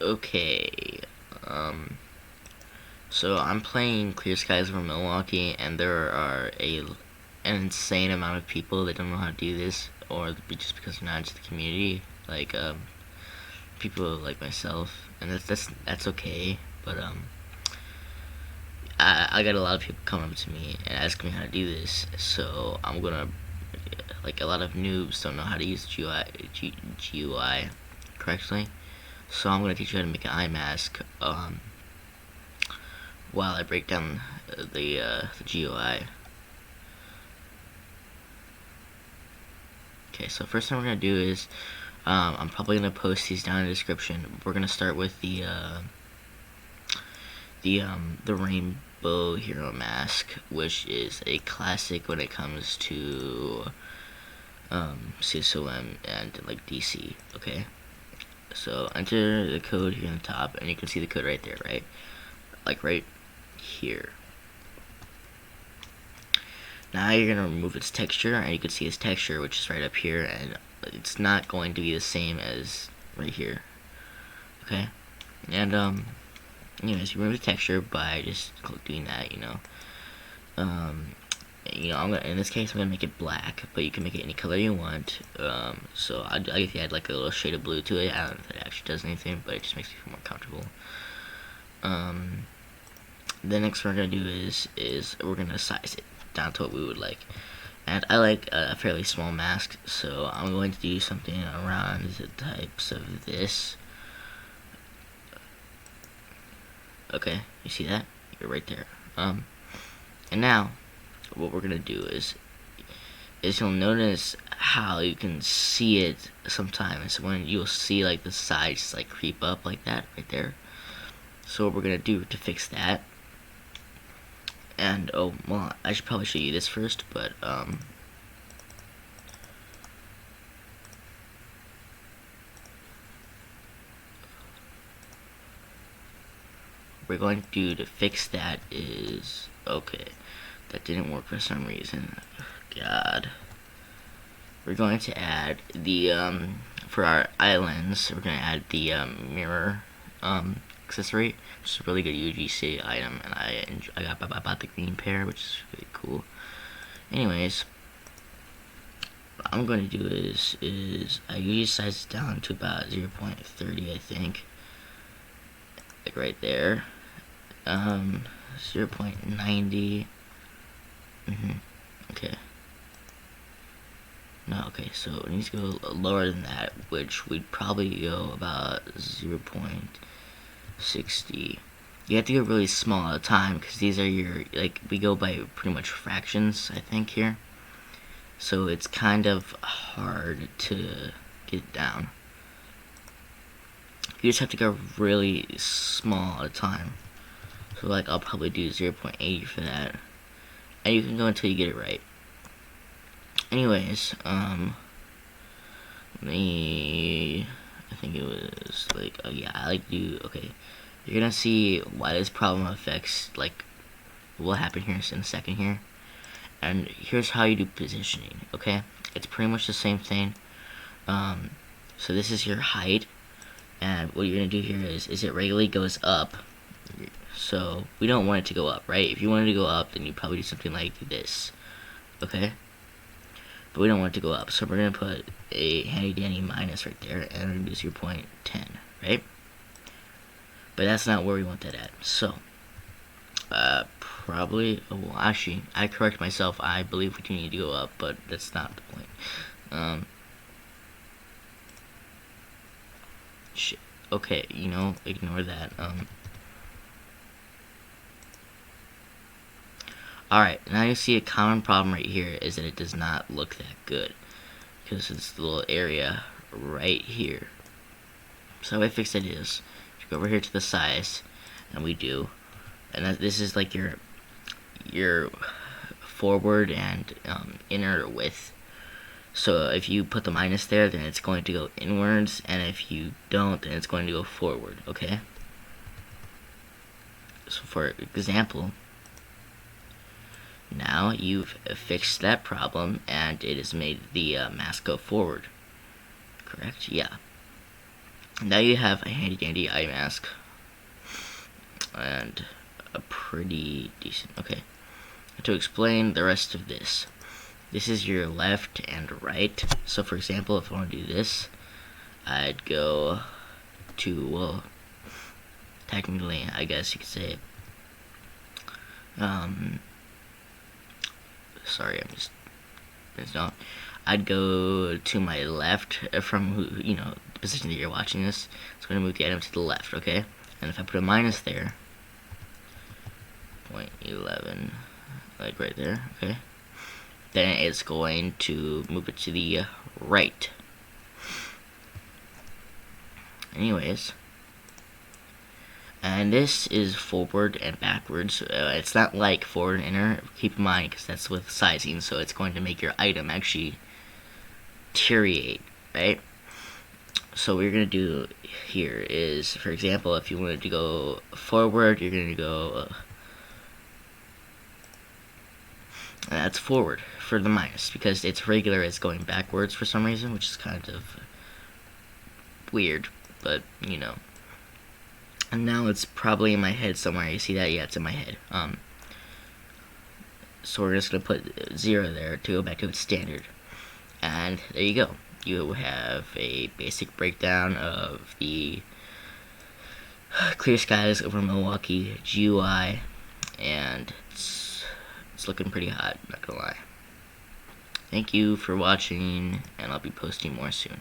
Okay, so I'm playing Clear Skies over Milwaukee, and there are an insane amount of people that don't know how to do this, or just because they're not into the community, like people like myself, and that's okay. But I got a lot of people coming up to me and asking me how to do this, so I'm gonna, like, a lot of noobs don't know how to use GUI correctly, so I'm gonna teach you how to make an eye mask while I break down the GUI. Okay, so first thing we're gonna do is I'm probably gonna post these down in the description. We're gonna start with the rainbow hero mask, which is a classic when it comes to CSOM and like DC. Okay, so enter the code here on the top, and you can see the code right there, right? Like right here. Now you're gonna remove its texture, and you can see its texture, which is right up here, and it's not going to be the same as right here. Okay, and anyways, you remove the texture by just doing that, I'm gonna, in this case, I'm gonna make it black, but you can make it any color you want. So I guess you add like a little shade of blue to it. I don't know if it actually does anything, but it just makes me feel more comfortable. The next one we're gonna do is we're gonna size it down to what we would like, and I like a fairly small mask, so I'm going to do something around the types of this. Okay, you see that? You're right there. And now what we're gonna do is you'll notice how you can see it sometimes when you'll see like the sides like creep up like that right there. So what we're gonna do to fix that, and oh well, I should probably show you this first, but we're going to do to fix that is, okay, that didn't work for some reason. God. We're going to add the for our eye lens, we're going to add the mirror accessory, which is a really good UGC item, and I bought the green pair, which is really cool. Anyways, what I'm going to do is I usually size it down to about 0.30, I think, like right there. 0.90. Okay. No, okay, so it needs to go lower than that, which we'd probably go about 0.60. You have to go really small at a time, because these are your, like, we go by pretty much fractions, I think, here. So it's kind of hard to get down. You just have to go really small at a time. So, like, I'll probably do 0.80 for that. And you can go until you get it right. Anyways, I think it was like, oh yeah, I like to do, okay, you're gonna see why this problem affects, like, what will happen here in a second here. And here's how you do positioning, okay? It's pretty much the same thing. So this is your height, and what you're gonna do here is it regularly goes up. So we don't want it to go up, right? If you wanted to go up, then you probably do something like this, okay? But we don't want it to go up, so we're gonna put a handy dandy minus right there, and we're gonna do 0.10, right? But that's not where we want that at. So probably, oh, well, actually, I correct myself. I believe we do need to go up, but that's not the point. Shit. Okay, ignore that. Alright, now you see a common problem right here is that it does not look that good, because it's the little area right here. So how I fix it is, you go over here to the size, and we do, and this is like your forward and inner width. So if you put the minus there, then it's going to go inwards, and if you don't, then it's going to go forward, okay? So for example, now you've fixed that problem, and it has made the mask go forward. Correct? Yeah. Now you have a handy dandy eye mask. And a pretty decent, okay. To explain the rest of this. This is your left and right. So for example, if I want to do this, I'd go to, well, technically, I guess you could say, sorry, I'm just, it's not. I'd go to my left from, you know, the position that you're watching this. It's going to move the item to the left, okay? And if I put a minus there, 0.11, like right there, okay? Then it's going to move it to the right. Anyways, and this is forward and backwards. It's not like forward and inner. Keep in mind, because that's with sizing, so it's going to make your item actually deteriorate, right? So what you're going to do here is, for example, if you wanted to go forward, you're going to go, and that's forward for the minus, because it's regular as going backwards for some reason, which is kind of weird, but, you know. And now it's probably in my head somewhere. You see that? Yeah, it's in my head. So we're just going to put 0 there to go back to its standard. And there you go. You have a basic breakdown of the Clear Skies over Milwaukee GUI, and it's looking pretty hot, not gonna lie. Thank you for watching, and I'll be posting more soon.